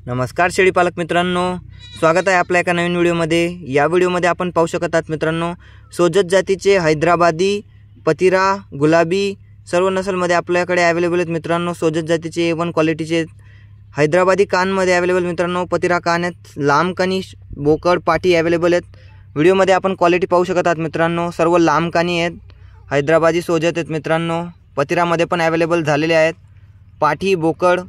नमस्कार शेळी पालक मित्रांनो, स्वागत आहे आपल्या एका नवीन व्हिडिओमध्ये। या व्हिडिओमध्ये आपण पाहू शकत आहात मित्रांनो, सोजत जातीचे हैदराबादी, पतिरा, गुलाबी सर्व नसलमध्ये आपल्याकडे अवेलेबल आहेत मित्रांनो। सोजत जातीचे A1 क्वालिटीचे हैदराबादी कानमध्ये अवेलेबल मित्रांनो, पतिरा कान आहेत, लांब कानी, बोकड, पाठी अवेलेबल आहेत। व्हिडिओमध्ये आपण क्वालिटी पाहू शकत आहात मित्रांनो, सर्व लांब कानी आहेत, हैदराबादी सोजत आहेत मित्रांनो। पतिरामध्ये पण अवेलेबल झालेले आहेत, पाठी, बोकड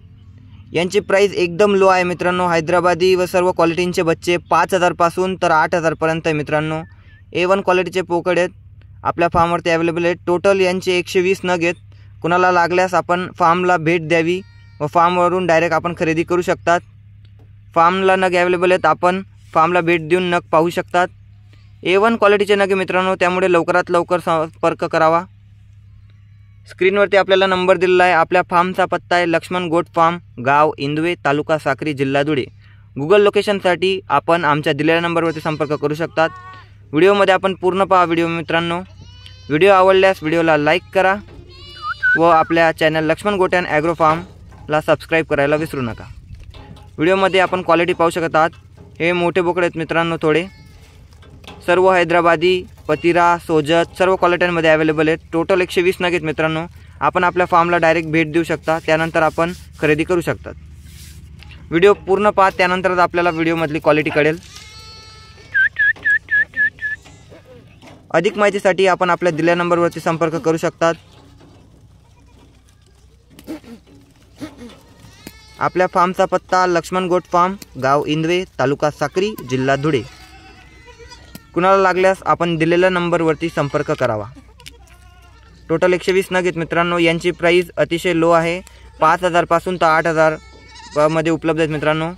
यांची प्राइस एकदम लो आहे मित्रांनो। हैदराबादी व सर्व क्वालिटींचे बच्चे 5000 पासून तर 8000 पर्यंत आहे मित्रांनो। A1 क्वालिटीचे पोकड आहेत, आपल्या फार्मवरती अवेलेबल आहेत। टोटल यांचे 120 नग आहेत। कुणाला लागल्यास आपण फार्मला भेट द्यावी व फार्मवरून डायरेक्ट आपण खरेदी करू शकतात। फार्मला नग अवेलेबल आहेत, आपण फार्मला भेट देऊन नग पाहू शकतात। A1 क्वालिटीचे नग मित्रांनो, त्यामुळे लवकरात लवकर संपर्क करावा। स्क्रीनवरती आपल्याला नंबर दिलेला आहे। आपल्या फार्मचा पत्ता आहे लक्ष्मण गोट फार्म, गाव इंदवे, तालुका साक्री, जिल्हा धुळे। गूगल लोकेशनसाठी आपण आमच्या दिलेल्या नंबरवरती संपर्क करू शकतात। व्हिडिओमध्ये आपण पूर्ण पहा व्हिडिओ मित्रांनो। व्हिडिओ आवडल्यास व्हिडिओला लाईक करा व आपल्या चॅनल लक्ष्मण गोट अँड ॲग्रो फार्मला सबस्क्राईब करायला विसरू नका। व्हिडिओमध्ये आपण क्वालिटी पाहू शकत आहात। हे मोठे बोकड आहेत मित्रांनो, थोडे सर्व हैदराबादी, पतिरा, सोजत सर्व क्वालिटीमध्ये अवेलेबल आहेत। टोटल 120 नग आहेत मित्रांनो। आपण आपल्या फार्मला डायरेक्ट भेट देऊ शकता, त्यानंतर आपण खरेदी करू शकतात। व्हिडिओ पूर्ण पहा, त्यानंतरच आपल्याला व्हिडिओमधली क्वालिटी कळेल। अधिक माहितीसाठी आपण आपल्या दिलेल्या नंबरवरती संपर्क करू शकतात। आपल्या फार्मचा पत्ता लक्ष्मण गोट फार्म, गाव इंदवे, तालुका साक्री, जिल्हा धुळे। कुणाला लागल्यास आपण दिलेल्या नंबरवरती संपर्क करावा। टोटल 120 नग आहेत मित्रांनो। यांची प्राइस अतिशय लो आहे, 5000 पासून तर 8000 मध्ये उपलब्ध आहेत मित्रांनो।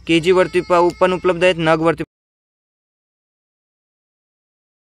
KG वरती पण उपलब्ध आहेत, नग वरती